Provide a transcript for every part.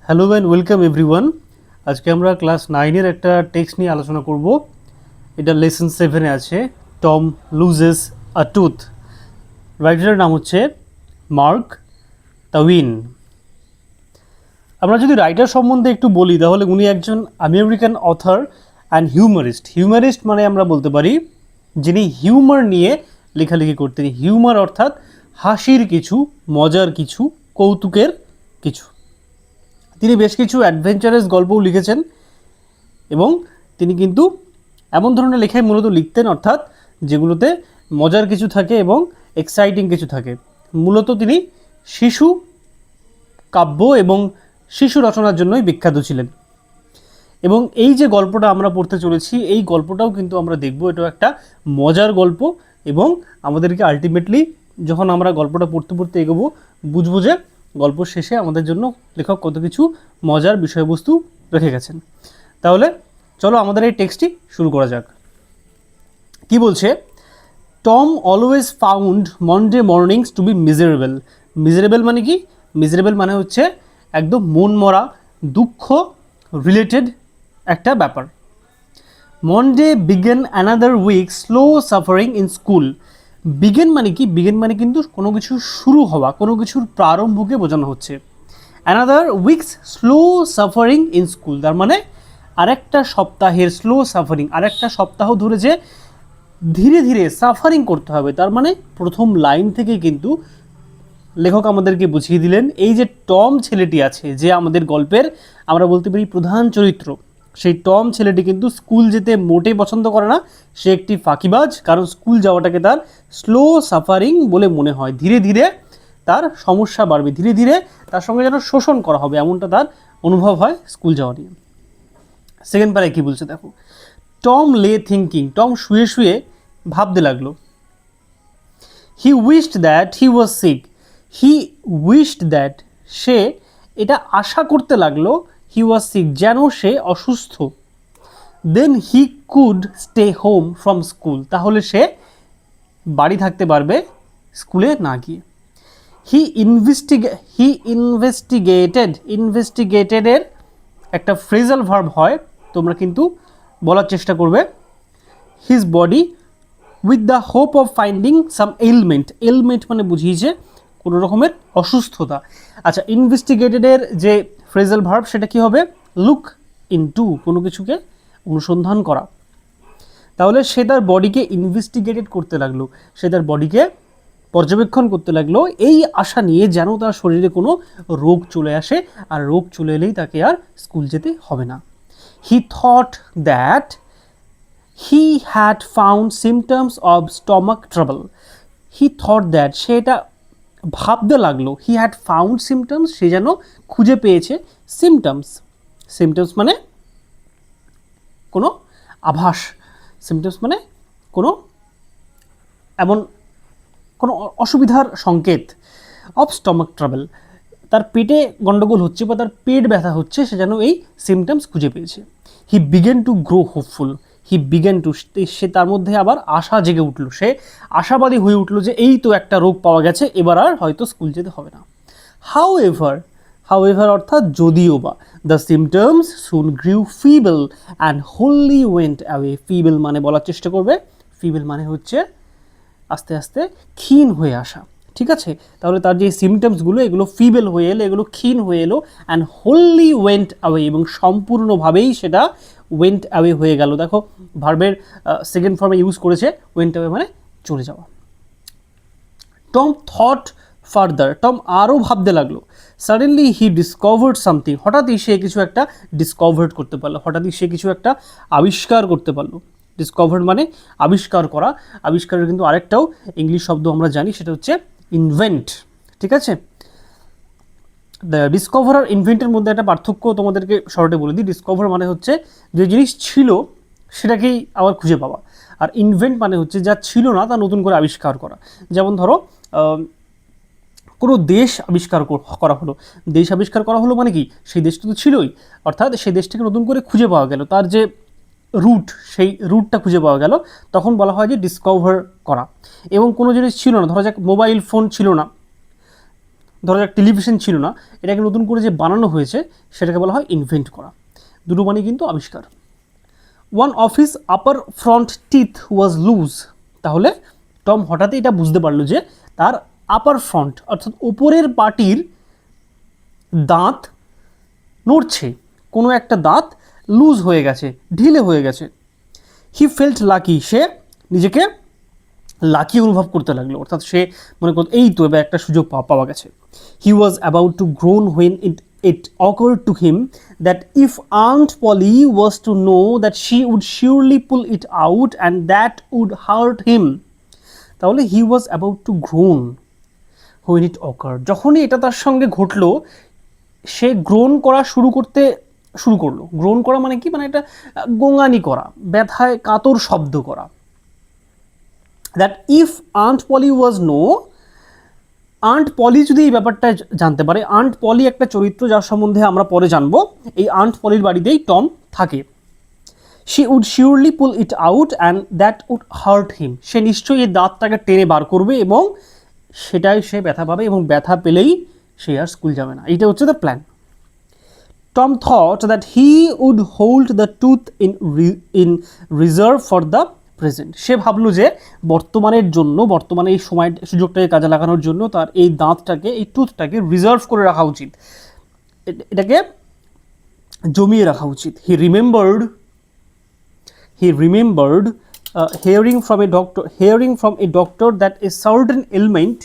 Hello and welcome everyone. আজকে আমরা class 9-এর একটা টেক্সট নিয়ে আলোচনা করব। এটা লেসন 7-এ আছে, টম লুজেস আ টুথ। রাইটারের নাম হচ্ছে মার্ক টুইন। আমরা যদি রাইটার সম্বন্ধে একটু বলি তাহলে উনি একজন আমেরিকান অথর অ্যান্ড হিউমারিস্ট। হিউমারিস্ট মানে আমরা বলতে পারি যিনি হিউমার নিয়ে লেখালেখি করতেন। হিউমার অর্থাৎ হাসির কিছু, মজার কিছু, কৌতুকের কিছু। তিনি বেশ কিছু অ্যাডভেঞ্চারাস গল্পও লিখেছেন এবং তিনি কিন্তু এমন ধরনের লেখাই মূলত লিখতেন, অর্থাৎ যেগুলোতে মজার কিছু থাকে এবং এক্সাইটিং কিছু থাকে। মূলত তিনি শিশু কাব্য এবং শিশু রচনার জন্যই বিখ্যাত ছিলেন। এবং এই যে গল্পটা আমরা পড়তে চলেছি, এই গল্পটাও কিন্তু আমরা দেখব এটাও একটা মজার গল্প এবং আমাদেরকে আলটিমেটলি যখন আমরা গল্পটা পড়তে পড়তে এগোবো বুঝবো যে গল্প শেষে আমাদের জন্য লেখক কত কিছু মজার বিষয়বস্তু রেখে গেছেন। তাহলে চলো আমাদের এই টেক্সটটি শুরু করা যাক। কি বলছে? Tom always found Monday mornings to be miserable. Miserable মানে কি? মিজারেবল মানে হচ্ছে একদম মন মরা, দুঃখ রিলেটেড একটা ব্যাপার। Monday begin another week slow suffering in school. Begin মানে কি? বিগেন মানে কিন্তু কোনো কিছু শুরু হওয়া, কোনো কিছুর প্রারম্ভকে বোঝানো হচ্ছে। Another weeks slow suffering in school, তার মানে আরেকটা সপ্তাহের স্লো সাফারিং, আরেকটা সপ্তাহ ধরে যে ধীরে ধীরে সাফারিং করতে হবে। তার মানে প্রথম লাইন থেকে কিন্তু লেখক আমাদেরকে বুঝিয়ে দিলেন এই যে টম ছেলেটি আছে, যে আমাদের গল্পের আমরা বলতে পারি প্রধান চরিত্র, সেই টম ছেলেটি কিন্তু স্কুল যেতে মোটেই পছন্দ করে না। সে একটি ফাঁকিবাজ, কারণ স্কুল যাওয়াটাকে তার স্লো সাফারিং বলে মনে হয়। ধীরে ধীরে তার সমস্যা বাড়বে, ধীরে ধীরে তার সঙ্গে যেন শোষণ করা হবে, এমনটা তার অনুভব হয় স্কুল যাওয়া নিয়ে। সেকেন্ড প্যারায় কী বলছে দেখো, টম লে থিঙ্কিং। টম শুয়ে শুয়ে ভাবতে লাগলো। He wished that he was sick. He wished that, সে এটা আশা করতে লাগলো, হি ওয়াজ সিক, যেন সে অসুস্থ। Then he could stay home from school, তাহলে সে বাড়ি থাকতে পারবে স্কুলে না গিয়ে। ইনভেস্টিগেটেডের একটা ফ্রেজাল ভার্ব হয়, তোমরা কিন্তু বলার চেষ্টা করবে। His body with the hope of finding some element. Element মানে বুঝিয়েছে কোনো রকমের অসুস্থতা। আচ্ছা, ইনভেস্টিগেটেডের যে ফ্রেজাল ভার্ব সেটা কি হবে? লুক ইনটু, কোনো কিছুকে অনুসন্ধান করা। তাহলে সে তার বডিকে ইনভেস্টিগেটেড করতে লাগলো, সে তার বডিকে পর্যবেক্ষণ করতে লাগলো এই আশা নিয়ে যেন তার শরীরে কোনো রোগ চলে আসে, আর রোগ চলে এলেই তাকে আর স্কুল যেতে হবে না। He thought that he had found symptoms of stomach trouble. He thought that, সে এটা ভাবতে লাগলো, হি হ্যাড ফাউন্ড সিমটমস, সে যেন খুঁজে পেয়েছে সিমটমস। সিমটমস মানে কোনো আভাস, সিমটমস মানে কোনো এমন কোনো অসুবিধার সংকেত। অফ স্টমাক ট্রাবল, তার পেটে গণ্ডগোল হচ্ছে বা তার পেট ব্যথা হচ্ছে, সে যেন এই সিমটমস খুঁজে পেয়েছে। He began to grow hopeful. He began to, সে তার মধ্যে আবার আশা জেগে উঠলো, সে আশাবাদী হয়ে উঠলো যে এই তো একটা রোগ পাওয়া গেছে, এবার আর হয়তো স্কুল যেতে হবে না। হাউএভার অর্থাৎ যদিও বা, the symptoms soon গ্রিউ feeble and wholly went away. Feeble মানে বলার চেষ্টা করবে, ফিবল মানে হচ্ছে আস্তে আস্তে ক্ষীণ হয়ে আসা, ঠিক আছে? তাহলে তার যে সিমটমসগুলো এগুলো ফিবেল হয়ে এলো, এগুলো ক্ষীণ হয়ে এলো। অ্যান্ড হোললি ওয়েন্ট অ্যাওয়ে, এবং সম্পূর্ণভাবেই সেটা ওয়েন্ট অ্যাওয়ে হয়ে গেল। দেখো ভার্বের সেকেন্ড ফর্মে ইউজ করেছে, ওয়েন্ট অ্যাওয়ে মানে চলে যাওয়া। টম থট ফার্দার, টম আরও ভাবতে লাগলো। সাডেনলি হি ডিসকভার্ড সামথিং, হঠাৎই সে কিছু একটা ডিসকভার্ড করতে পারলো, হঠাৎই সে কিছু একটা আবিষ্কার করতে পারলো। ডিসকভার্ড মানে আবিষ্কার করা। আবিষ্কারের কিন্তু আরেকটাও ইংলিশ শব্দ আমরা জানি, সেটা হচ্ছে ইনভেন্ট, ঠিক আছে? ডিসকভার আর ইনভেন্টের মধ্যে একটা পার্থক্য তোমাদেরকে শর্টে বলে দিই। ডিসকভার মানে হচ্ছে যে জিনিস ছিল সেটাকেই আবার খুঁজে পাওয়া, আর ইনভেন্ট মানে হচ্ছে যা ছিল না তা নতুন করে আবিষ্কার করা। যেমন ধরো কোনো দেশ আবিষ্কার করা হলো, দেশ আবিষ্কার করা হলো মানে কি, সেই দেশটা তো ছিলই, অর্থাৎ সেই দেশটাকে নতুন করে খুঁজে পাওয়া গেল, তার যে রুট সেই রুটটা খুঁজে পাওয়া গেল, তখন বলা হয় যে ডিসকভার করা। এবং কোনো জিনিস ছিল না, ধরা যাক মোবাইল ফোন ছিল না, ধরো যাক টেলিভিশন ছিল না, এটাকে নতুন করে যে বানানো হয়েছে সেটাকে বলা হয় ইনভেন্ট করা। দুটো মানে কিন্তু আবিষ্কার। One of his upper front teeth was loose, তাহলে টম হঠাৎই এটা বুঝতে পারলো যে তার আপার ফ্রন্ট অর্থাৎ ওপরের পাটির দাঁত নড়ছে, কোনো একটা দাঁত লুজ হয়ে গেছে, ঢিলে হয়ে গেছে। হি ফেল্ট লাকি, সে নিজেকে লাকি অনুভব করতে লাগলো, অর্থাৎ সে মনে করত এই তো এবার একটা সুযোগ পাওয়া গেছে। He was about to groan when it occurred to him that if Aunt Polly was to know that she would surely pull it out and that would hurt him. তাহলে he was about to groan when it occurred, যখনই এটা তার সঙ্গে ঘটলো সে grown করা শুরু করলো। Grown করা মানে কি, মানে এটা গোঙানি করা, ব্যথায় কাতর শব্দ করা। That if aunt Polly was no, aunt Polly যদি এই ব্যাপারটা জানতে পারে, আন্ট পলি একটা চরিত্র যার সম্বন্ধে আমরা পরে জানবো, এই আন্ট পলির বাড়িতেই টম থাকে। She would surely pull it out and that would hurt him, সে নিশ্চয়ই এই দাঁতটাকে টেনে বার করবে এবং সেটাই সে ব্যথা পাবে এবং ব্যথা পেলেই সে আর স্কুল যাবে না। এইটা হচ্ছে the plan. Tom thought that he would hold the tooth in reserve for the present, সে ভাবলো যে বর্তমানের জন্য, বর্তমানে এই সময় সুযোগটাকে কাজে লাগানোর জন্য তার এই দাঁতটাকে, এই টুথটাকে রিজার্ভ করে রাখা উচিত, এটাকে জমিয়ে রাখা উচিত। হি remembered hearing from a doctor that a certain ailment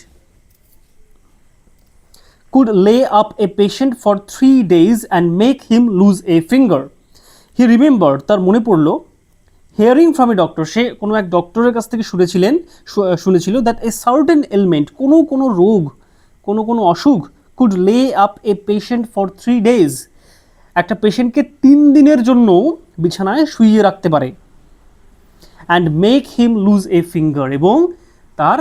could lay up a patient for 3 days and make him lose a finger. He remembered, তার মনে পড়লো, hearing from a doctor, সে কোনো এক ডক্টরের কাছ থেকে শুনেছিল that a certain ailment, কোনো রোগ, কোনো অসুখ, could lay up a patient for 3 days, একটা পেশেন্টকে 3 দিনের জন্য বিছানায় শুইয়ে রাখতে পারে। and make him lose a finger, এবং তার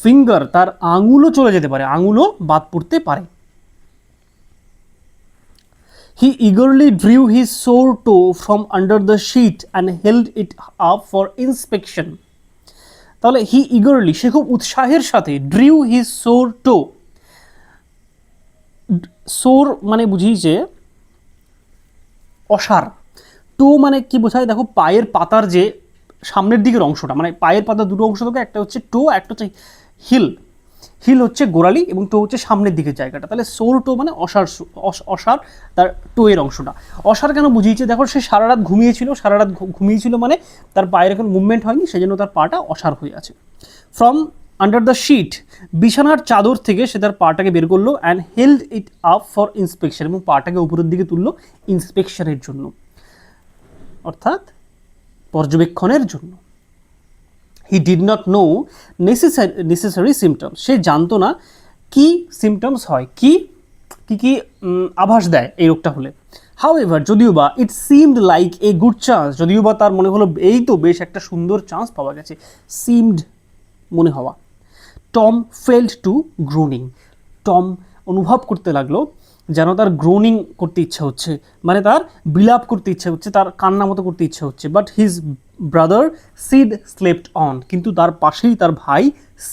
ফিঙ্গার, তার আঙুলও চলে যেতে পারে, আঙুলও বাদ পড়তে পারে। He eagerly drew his sore toe from under the sheet and held it up for inspection. তাহলে he eagerly, সে খুব উৎসাহের সাথে, drew his sore toe, সোর মানে বুঝি যে অসার, টো মানে কি বোঝায়, দেখো পায়ের পাতার যে সামনের দিকের অংশটা, মানে পায়ের পাতার দুটো অংশ থাকে, একটা হচ্ছে টো, একটা হচ্ছে হিল। হিল হচ্ছে গোড়ালি এবং টো হচ্ছে সামনের দিকের জায়গাটা। তাহলে সোর টো মানে অসার তার টোয়ের অংশটা। অসার কেন বুঝিয়েছে, দেখো সে সারা রাত ঘুমিয়েছিল মানে তার পায়ের এখন মুভমেন্ট হয়নি, সেজন্য তার পাটা অসার হয়ে আছে। ফ্রম আন্ডার দ্য শিট, বিছানার চাদর থেকে সে তার পাটাকে বের করলো, and held it up for inspection, এবং পাটাকে উপরের দিকে তুললো ইন্সপেকশনের জন্য, অর্থাৎ পর্যবেক্ষণের জন্য। He did not know necessary symptoms, সে জানতো না কি সিমটমস হয়, কি আভাস দেয় এই রোগটা হলে। হাউএভার, যদিও বা, ইট seemed like a good chance, যদিও বা তার মনে হলো এই তো বেশ একটা সুন্দর চান্স পাওয়া গেছে, সিমড মনে হওয়া। Tom felt to groaning, Tom অনুভব করতে লাগলো যেন তার গ্রোনিং করতে ইচ্ছা হচ্ছে, মানে তার বিলাপ করতে ইচ্ছা হচ্ছে, তার কান্না মতো করতে ইচ্ছা হচ্ছে। But his brother seed slept on, কিন্তু তার পাশেই তার ভাই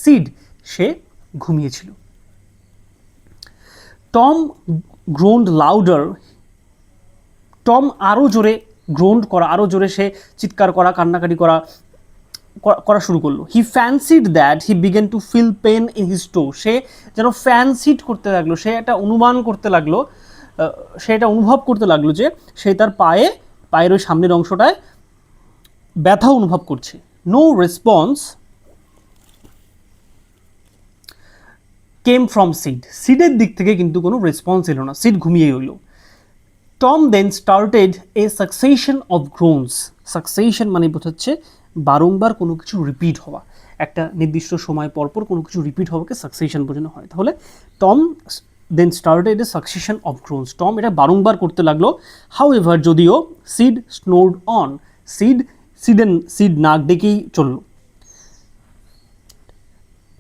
সিড, সে ঘুমিয়েছিল। টম গ্রোন্ড লাউডার, টম আরও জোরে গ্রোন্ড করা, আরও জোরে সে চিৎকার করা, কান্নাকাটি করা শুরু করলো। He fancied that he began to feel pain in his toe, সে যেন ফ্যান্সিড করতে লাগলো, সে এটা অনুমান করতে লাগলো, সে এটা অনুভব করতে লাগলো যে সে তার পায়ের ওই সামনের অংশটায় ব্যথা অনুভব করছে। No response came from Sid, সিডের দিক থেকে কিন্তু কোনো রেসপন্স এলো না, সিড ঘুমিয়ে রইল। Tom then started a succession of groans, succession মানে বোঝাচ্ছে বারংবার কোনো কিছু রিপিট হওয়া, একটা নির্দিষ্ট সময় পরপর কোনো কিছু রিপিট হওয়াকে সাকসেশন বোঝানো হয়। তাহলে Tom then started a succession of groans, Tom এটা বারংবার করতে লাগলো। হাউএভার, যদিও, সিড স্নোর্ড অন, সিড নাক ডেকেই চলল।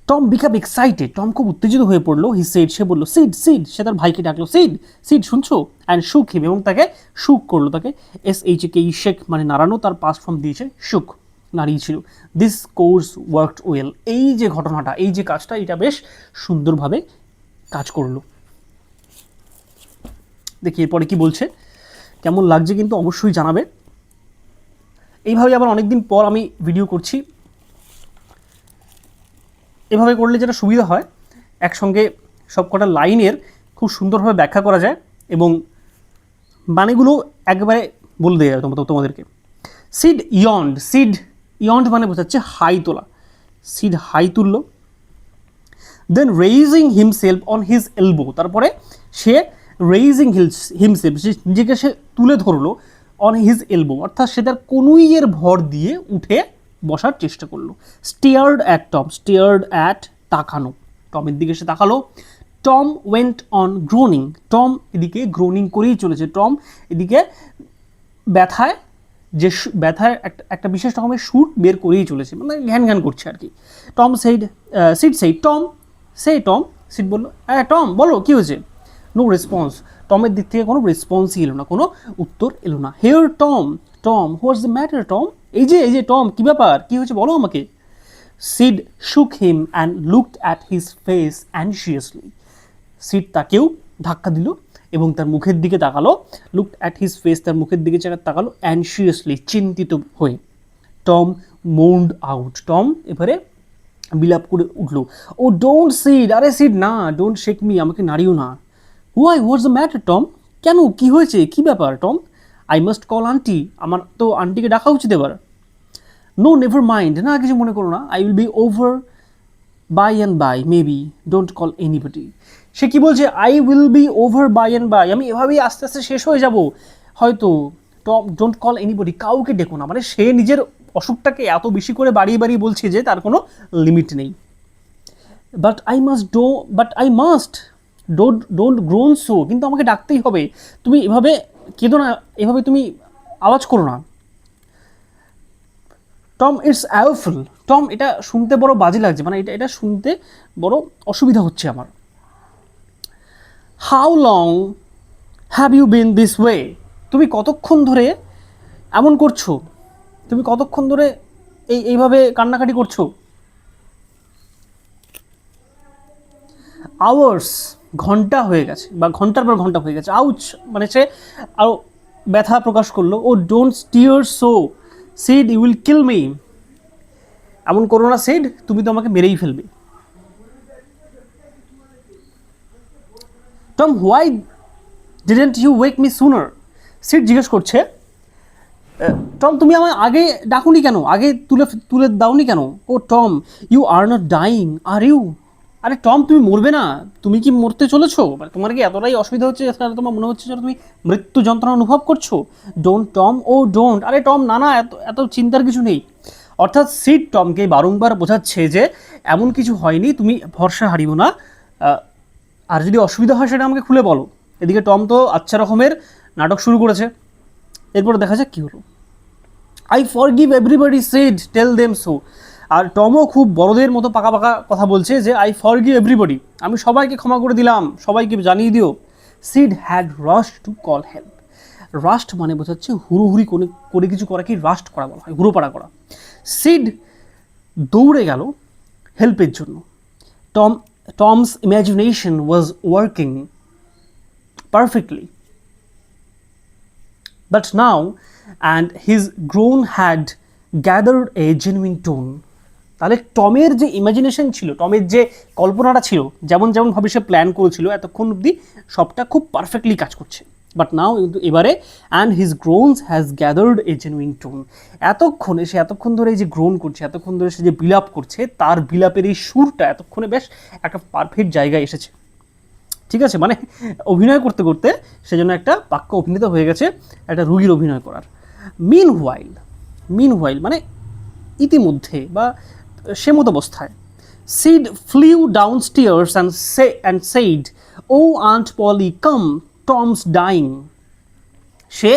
টম বিকাম এক্সাইটেড, টম খুব উত্তেজিত হয়ে পড়লো। হি সেড, সে বললো, সিড, সে তার ভাইকে ডাকলো, সিড শুনছো, অ্যান্ড শুক হিম, এবং তাকে শুক করলো, তাকে SHK শেক মানে নাড়ানো, তার পাস্ট ফর্ম দিয়েছে শুক, নাড়িয়েছিল। দিস কোর্স ওয়ার্কড ওয়েল, এই যে ঘটনাটা, এই যে কাজটা, এটা বেশ সুন্দরভাবে কাজ করলো। দেখি এরপরে কি বলছে, কেমন লাগছে কিন্তু অবশ্যই জানাবে। এইভাবে আবার অনেকদিন পর আমি ভিডিও করছি, এভাবে করলে যেটা সুবিধা হয়, একসঙ্গে সব কটা লাইনের খুব সুন্দরভাবে ব্যাখ্যা করা যায় এবং বাণীগুলো একবারে বলে দেওয়া যায় তোমাদেরকে। সিড ইয়ন্ড, সিড ইয়ন্ড মানে বোঝাচ্ছে হাই তোলা, সিড হাই তুললো। Then raising himself on his elbow, তারপরে সে রেইজিং হিমসেলফ, নিজেকে সে তুলে ধরলো, অন হিজ এলবো অর্থাৎ সে তার কনুইয়ের ভর দিয়ে উঠে বসার চেষ্টা করলো। Steered at Tom, steered at তাকানো, টমের দিকে সে তাকালো। Tom went on Groening, Tom এদিকে গ্রোনিং করেই চলেছে, টম এদিকে ব্যথায় যে ব্যথায় একটা বিশেষ রকমের সুর বের করেই চলেছে, মানে ঘ্যান ঘ্যান করছে আর কি। Tom said, seed said Tom, সেই টম, সিড বললো হ্যাঁ টম বলো কী হয়েছে। নো রেসপন্স, টমের দিক থেকে কোনো রেসপন্সই এলো না, কোনো উত্তর এলো না। Here Tom, Tom what's the matter Tom, এই যে টম কী ব্যাপার, কী হয়েছে বলো আমাকে। Sid shook him and looked at his face anxiously, Sid তাকেও ধাক্কা দিল এবং তার মুখের দিকে তাকালো। লুকড অ্যাট হিজ ফেস, তার মুখের দিকে তাকালো, অ্যানশিয়াসলি চিন্তিত হয়ে। টম মোন্ড আউট, টম এবারে বিলাপ করে উঠল। ও ডোন্ট সিড, আরে সিড না, ডোন্ট শেক মি, আমাকে নাড়িও না। Why, what's the matter Tom, কেন কী হয়েছে কী ব্যাপার Tom. I must call aunty, আমার তো আন্টিকে ডাকা উচিত এবার। নো নেভার মাইন্ড, না কিছু মনে করো না। I will be over by and by, maybe, don't call anybody. সে কি বলছে, I will be over by and by, আমি এভাবেই আস্তে আস্তে শেষ হয়ে যাব হয়তো। টম ডোন্ট কল এনিবডি, কাউকে ডেকো না, মানে সে নিজের অসুখটাকে এত বেশি করে বাড়িয়ে বাড়িয়ে বলছে যে তার কোনো লিমিট নেই। But I must don't grown so, কিন্তু আমাকে ডাকতেই হবে, তুমি এভাবে কেঁদো না, এভাবে তুমি আওয়াজ করো না। টম ইটস অ্যাওফুল, টম এটা শুনতে বড় বাজে লাগছে, মানে এটা শুনতে বড় অসুবিধা হচ্ছে আমার। How long have you been this way, তুমি কতক্ষণ ধরে এমন করছো, তুমি কতক্ষণ ধরে এইভাবে কান্নাকাটি করছো। আওয়ার্স, ঘন্টা হয়ে গেছে বা ঘন্টার পর ঘন্টা হয়ে গেছে। আউচ মানে সে আরও ব্যথা প্রকাশ করলো। Oh don't stir so, Sid you will kill me, এমন করো না সিড, তুমি তো আমাকে মেরেই ফেলবে। Tom why didn't you wake me sooner, Sid জিজ্ঞেস করছে টম তুমি আমায় আগে ডাকুনি কেন, আগে তুলে দাওনি কেন। Oh Tom you are not dying are you, আরে টম তুমি মরবে না, তুমি কি মরতে চলেছো, মানে তোমার কি এতটাই অসুবিধা হচ্ছে তোমার মনে হচ্ছে যে তুমি মৃত্যু যন্ত্রণা অনুভব করছো। ডোন্ট টম, ও ডোন্ট, আরে টম না না, এত চিন্তার কিছু নেই। অর্থাৎ সিড টমকে বারংবার বোঝাচ্ছে যে এমন কিছু হয়নি, তুমি ভরসা হারিও না, আর যদি অসুবিধা হয় সেটা আমাকে খুলে বলো। এদিকে টম তো আচ্ছা রকমের নাটক শুরু করেছে। এরপর দেখা যাক কী হলো। I forgive everybody Sid, tell them so, আর টমও খুব বড়দের মতো পাকা পাকা কথা বলছে যে আই ফরগিভ এভরিবডি, আমি সবাইকে ক্ষমা করে দিলাম, সবাইকে জানিয়ে দিও। Sid had rushed to call help, rushed মানে বোঝাচ্ছে হুড়োহুড়ি করে কিছু করা, কি রাস্ট করা বলা হয়, হুড়োপাড়া করা। সিড দৌড়ে গেল হেল্পের জন্য। Tom's imagination was working perfectly, but now and his groan had gathered a genuine tone, তাহলে টমের যে ইমাজিনেশন ছিল, টমের যে কল্পনাটা ছিল, যেমনভাবে সে প্ল্যান করেছিল এতক্ষণ অবধি সবটা খুব পারফেক্টলি কাজ করছে। বাট নাও কিন্তু এবারে and his groans has gathered a genuine tone, এতক্ষণ ধরে এই যে গ্রোন করছে, এতক্ষণ ধরে সে যে বিলাপ করছে, তার বিলাপের এই সুরটা এতক্ষণে বেশ একটা পারফেক্ট জায়গায় এসেছে। ঠিক আছে, মানে অভিনয় করতে করতে সেজন্য একটা পাক্কা অভিনেতা হয়ে গেছে একটা রুগীর অভিনয় করার। মিন হোয়াইল মানে ইতিমধ্যে বা সে মতো অবস্থায়। Sid flew down stairs and said, oh aunt Polly come, Tom's dying. সে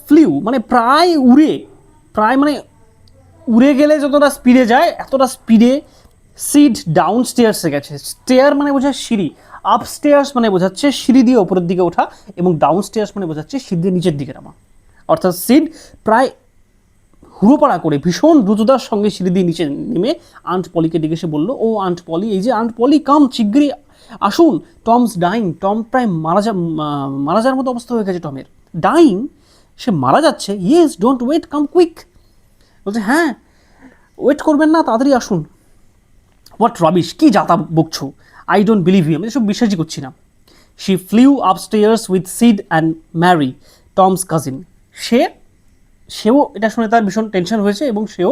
ফ্লিউ মানে প্রায় মানে উড়ে গেলে যতটা স্পিডে যায় এতটা স্পিডে সিড ডাউন স্টেয়ার্সে গেছে। স্টেয়ার মানে বোঝায় সিঁড়ি, আপ স্টেয়ার্স মানে বোঝাচ্ছে সিঁড়ি দিয়ে ওপরের দিকে ওঠা, এবং ডাউন স্টেয়ার্স মানে বোঝাচ্ছে সিঁড়ি দিয়ে নিচের দিকে নামা। অর্থাৎ সিড প্রায় হুড়োপাড়া করে ভীষণ দ্রুততার সঙ্গে সিঁড়ি দিয়ে নিচে নেমে আন্ট পলিকে ডেকে সে বলল, ও আন্ট পলি, এই যে আন্ট পলি কাম, শিগগিরই আসুন, টমস ডাইং, টম প্রায় মারা যাওয়ার মতো অবস্থা হয়ে গেছে টমের। ডাইং, সে মারা যাচ্ছে। Yes, don't wait, come quick. বলছে হ্যাঁ, ওয়েট করবেন না, তাড়াতাড়ি আসুন। হোয়াট রাবিশ, কী যাতা বকছো, আই ডোন্ট বিলিভ ইউ, আমি এসব বিশ্বাসই করছি না। She flew upstairs with Sid and Mary, Tom's cousin. সেও এটা শুনে তার ভীষণ টেনশন হয়েছে এবং সেও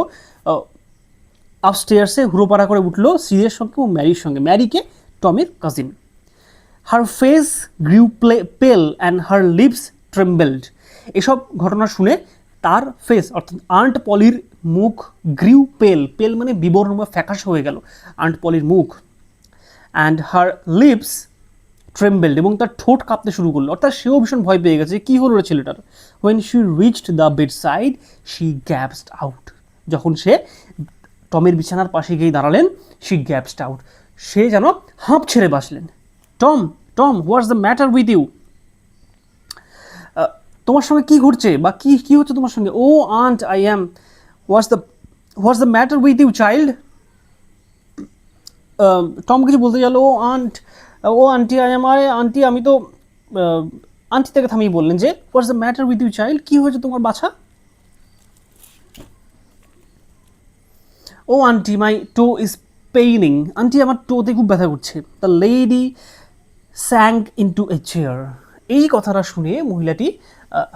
আপস্টেয়ার্সে হুড়োপাড়া করে উঠলো সিদের সঙ্গে এবং ম্যারির সঙ্গে। ম্যারিকে টমের কাজিন। হার ফেস গ্রিউ পেল অ্যান্ড হার লিপস ট্রেম্বলড। এসব ঘটনা শুনে তার ফেস অর্থাৎ আন্ট পলির মুখ গ্রিউ পেল, পেল মানে বিবর্ণ বা ফ্যাকাশে হয়ে গেল আন্ট পলির মুখ। অ্যান্ড হার লিপস ট্রেম্বলড, এবং তার ঠোঁট কাঁপতে শুরু করলো, অর্থাৎ সেও ভীষণ ভয় পেয়ে গেছে। কী হলো রে ছেলেটার? When she reached the bed side she gasped out. যখন সে টমের বিছানার পাশে গিয়ে দাঁড়ালেন, শি গ্যাপসড আউট, সে যেন হাঁপ ছেড়ে বাঁচলেন। Tom, Tom, what's the matter with you? তোমার সঙ্গে কী ঘটছে বা কী হচ্ছে তোমার সঙ্গে? Oh aunt, I am, what's the matter with you child? Tom কিছু বলতে গেল। ও আন্টি, আই এম, আরে আন্টি, আমি তো আন্টি থেকে থামিয়ে বললেন যে what's the matter with you child, কী হয়েছে তোমার বাছা? Oh auntie, my toe is paining, auntie আমার টোতে খুব ব্যথা করছে। The lady sank into a chair. এই কথাটা শুনে মহিলাটি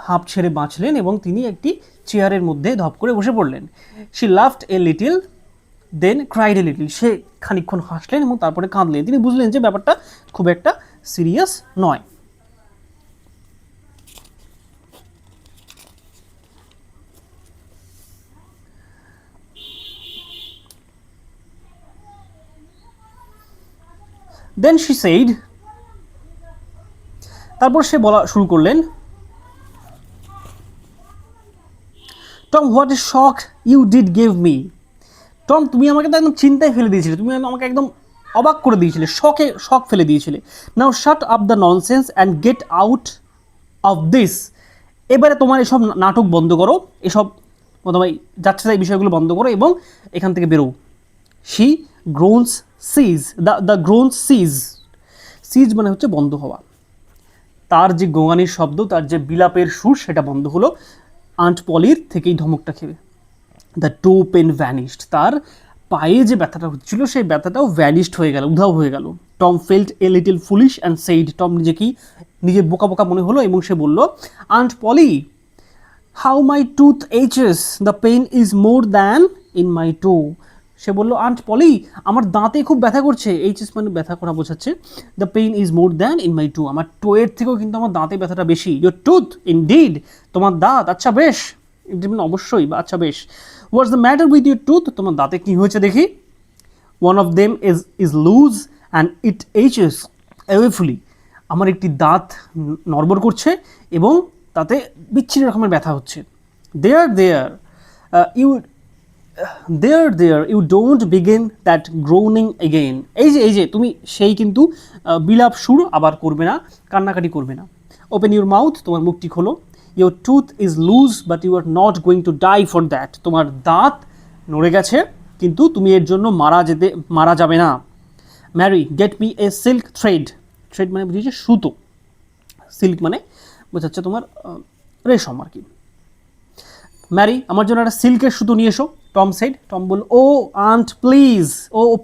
হাঁপ ছেড়ে বাঁচলেন এবং তিনি একটি চেয়ারের মধ্যে ধপ করে বসে পড়লেন। She laughed a little then cried a little. সে খানিকক্ষণ হাসলেন এবং তারপরে কাঁদলেন। তিনি বুঝলেন যে ব্যাপারটা খুব একটা সিরিয়াস নয়। দেন শি সেইড, তারপর সে বলা শুরু করলেন, Tom, what a shock you did give me. Tom, তুমি আমাকে তো একদম চিন্তায় ফেলে দিয়েছিলে, তুমি আমাকে একদম অবাক করে দিয়েছিলে, শক ফেলে দিয়েছিলে। Now shut up the nonsense and get out of this. এবারে তোমার এসব নাটক বন্ধ করো, এসব তোমার যাচ্ছে তাই বিষয়গুলো বন্ধ করো এবং এখান থেকে বেরো। শি গ্রোনস সিজ, দ্য গ্রোনস সিজ মানে হচ্ছে বন্ধ হওয়া। তার যে গোঙানির শব্দ, তার যে বিলাপের সুর, সেটা বন্ধ হলো আন্ট পলির থেকেই ধমকটা খেয়ে। দ্য টো পেন ভ্যানিশড, তার পায়ে যে ব্যথাটা হচ্ছিল সেই ব্যথাটাও ভ্যানিশড হয়ে গেল, উধাও হয়ে গেল। Tom felt a little foolish and said, Tom নিজের বোকা বোকা মনে হলো এবং সে বলল, aunt Polly, how my tooth aches, the pain is more than in my toe. সে বলল, আন্ট পলি, আমার দাঁতে খুব ব্যথা করছে। এইচএস মানে ব্যথা করা বোঝাচ্ছে। The pain is more than in my toe, আমার টোয়ের থেকেও কিন্তু আমার দাঁতে ব্যথাটা বেশি। ইয়োর টুথ, ইনডিড, তোমার দাঁত, আচ্ছা বেশ, অবশ্যই বা আচ্ছা বেশ। What's the matter with your tooth, তোমার দাঁতে কী হয়েছে দেখি? One of them is loose and it aches awfully, আমার একটি দাঁত নড়বড় করছে এবং তাতে বিচ্ছিন্ন রকমের ব্যথা হচ্ছে। There you don't begin that groaning again. এই যে তুমি সেই কিন্তু বিলাপ সুর আবার করবে না, কান্নাকাটি করবে না। ওপেন ইউর মাউথ, তোমার মুখটি খোলো। Your tooth is loose but you are not going to die for that, তোমার দাঁত নড়ে গেছে কিন্তু তুমি এর জন্য মারা যাবে না। Mary, get me a silk thread মানে বুঝিয়েছে সুতো, সিল্ক মানে বোঝাচ্ছে তোমার রেশম আর কি। ম্যারি, আমার জন্য একটা সিল্কের সুতো নিয়ে এসো, টম সেড। টম বলল, oh aunt please,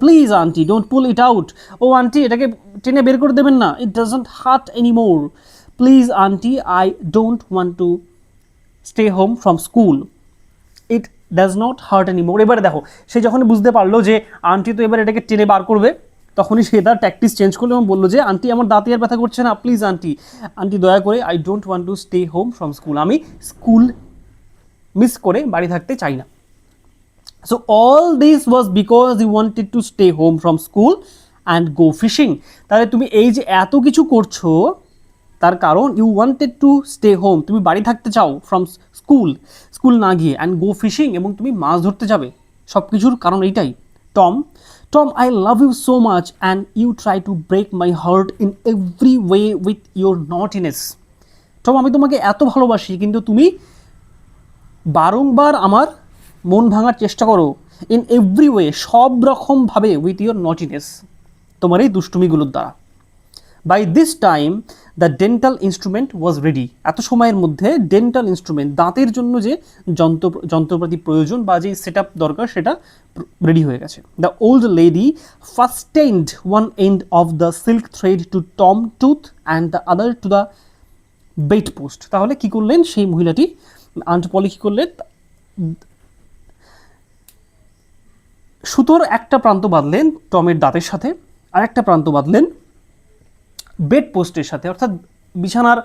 please auntie, don't pull it out. Oh auntie, এটাকে টেনে বের করে দেবেন না, it doesn't hurt any more. Please auntie, I don't want to stay home from school, it does not hurt any more. এবারে দেখো, সে যখন বুঝতে পারলো যে আন্টি তো এবার এটাকে টেনে বার করবে, তখনই সে তার ট্যাকটিস চেঞ্জ করলো এবং বললো যে, আন্টি, আমার দাঁতে আর ব্যথা করছে না, প্লিজ আন্টি, দয়া করে, I don't want to stay home from school, আমি স্কুল মিস করে বাড়ি থাকতে চাই না। So all this was because you wanted to stay home from school and go fishing. তাহলে তুমি এই যে এত কিছু করছো তার কারণ you wanted to stay home, তুমি বাড়ি থাকতে চাও, ফ্রম স্কুল না গিয়ে, অ্যান্ড গো ফিশিং, এবং তুমি মাছ ধরতে যাবে। সব কিছুর কারণ এইটাই। Tom, I love you so much and you try to break my heart in every way with your naughtiness. Tom, আমি তোমাকে এত ভালোবাসি কিন্তু তুমি বারংবার আমার মন ভাঙার চেষ্টা করো, ইন এভরি ওয়ে, সব রকমভাবে, উইথ ইউর নটিনেস, তোমার এই দুষ্টুমিগুলোর দ্বারা। By this time the dental instrument was ready. এত সময়ের মধ্যে ডেন্টাল ইনস্ট্রুমেন্ট, দাঁতের জন্য যে যন্ত্রপাতি প্রয়োজন বা যে সেট আপ দরকার সেটা রেডি হয়ে গেছে। The old lady fastened one end of the silk thread to Tom tooth and the other to the bed post. তাহলে কি করলেন সেই মহিলাটি, আন্ট পলি কী করলেন, সুতোর একটা প্রান্ত বাঁধলেন টমের দাঁতের সাথে, আর একটা প্রান্ত বাঁধলেন বেড পোস্টের সাথে, অর্থাৎ বিছানার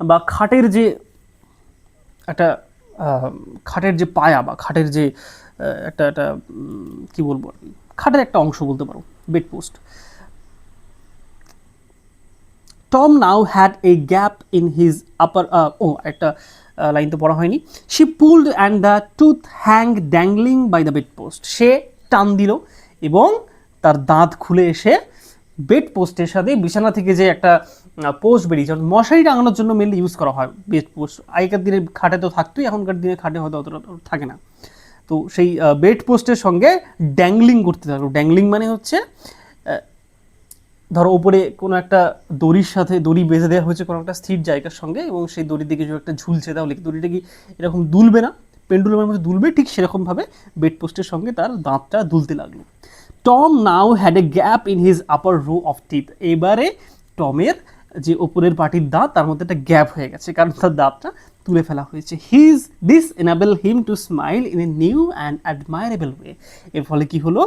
বা খাটের যে একটা খাটের যে পায়া বা খাটের যে একটা একটা কী বলবো, খাটের একটা অংশ বলতে পারো, bed post. Tom now had a gap in his upper, একটা লাইন তো পড়া হয়নি। She pulled and the tooth hang dangling by the bed post. সে টান দিল এবং তার দাঁত খুলে এসে বেড পোস্টের সাথে, বিছানা থেকে যে একটা পোস্ট বেরিয়েছে, মশারি টাঙানোর জন্য মেনলি ইউজ করা হয় বেড পোস্ট। আগেকার দিনে খাটে তো থাকতোই, এখনকার দিনে খাটে হয়তো অতটা থাকে না। তো সেই বেড পোস্টের সঙ্গে ড্যাংলিং করতে থাকলো। ড্যাংলিং মানে হচ্ছে ধরো ওপরে কোনো একটা দড়ির সাথে দড়ি বেঁধে দেওয়া হয়েছে কোনো একটা স্থির জায়গার সঙ্গে, এবং সেই দড়ির দিকে যদি একটা ঝুলছে, তাহলে দড়িটা কি এরকম দুলবে না, পেন্ডুলামের মধ্যে দুলবে, ঠিক সেরকমভাবে বেড পোস্টের সঙ্গে তার দাঁতটা দুলতে লাগলো। Tom now had a gap in his upper row of teeth. এবারে টমের যে ওপরের পাটির দাঁত, তার মধ্যে একটা গ্যাপ হয়ে গেছে, কারণ তার দাঁতটা তুলে ফেলা হয়েছে। This enable him to smile in a new and admirable way. এর ফলে কি হলো,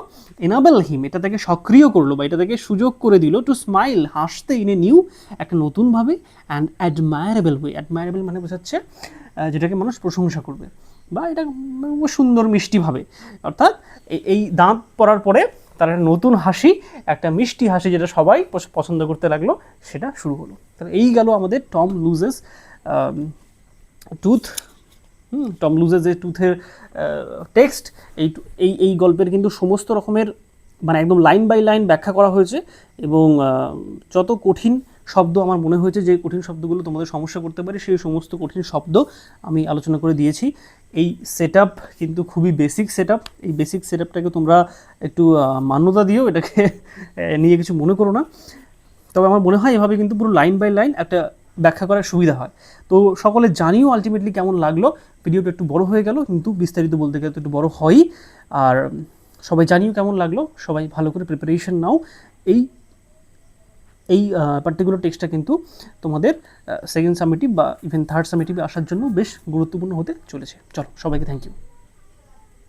এনাবেল হিম, এটা তাকে সক্রিয় করলো বা এটা তাকে সুযোগ করে দিল, টু স্মাইল, হাসতে, ইন এ নিউ, একটা নতুনভাবে, অ্যান্ড অ্যাডমায়ারেবল ওয়ে। অ্যাডমায়ারেবল মানে বোঝাচ্ছে যেটাকে মানুষ প্রশংসা করবে বা এটা সুন্দর মিষ্টিভাবে, অর্থাৎ এই দাঁত পড়ার পরে তার একটা নতুন হাসি, একটা মিষ্টি হাসি, যেটা সবাই পছন্দ করতে লাগলো, সেটা শুরু হলো। তাহলে এই গেল আমাদের Tom loses tooth. Tom loses যে টুথের টেক্সট, এই গল্পের কিন্তু সমস্ত রকমের মানে একদম লাইন বাই লাইন ব্যাখ্যা করা হয়েছে, এবং যত কঠিন শব্দ আমার মনে হয়েছে যে কঠিন শব্দগুলো তোমাদের সমস্যা করতে পারে, সেই সমস্ত কঠিন শব্দ আমি আলোচনা করে দিয়েছি। এই সেট আপ কিন্তু খুবই বেসিক সেট আপ। এই বেসিক সেট আপটাকে তোমরা একটু মান্যতা দিও, এটাকে নিয়ে কিছু মনে করো না। তবে আমার মনে হয় এভাবে কিন্তু পুরো লাইন বাই লাইন একটা ব্যাখ্যা করার সুবিধা হয়। তো সকলে জানিও আলটিমেটলি কেমন লাগলো। ভিডিওটা একটু বড় হয়ে গেল, কিন্তু বিস্তারিত বলতে গেলে তো একটু বড় হয়ই। আর সবাই জানিও কেমন লাগলো, সবাই ভালো করে প্রিপারেশন নাও। এই পার্টিকুলার টেক্সটটা কিন্তু তোমাদের সেকেন্ড সামেটিভ বা ইভেন থার্ড সামেটিভে আসার জন্য বেশ গুরুত্বপূর্ণ হতে চলেছে। চলো, সবাইকে থ্যাংক ইউ।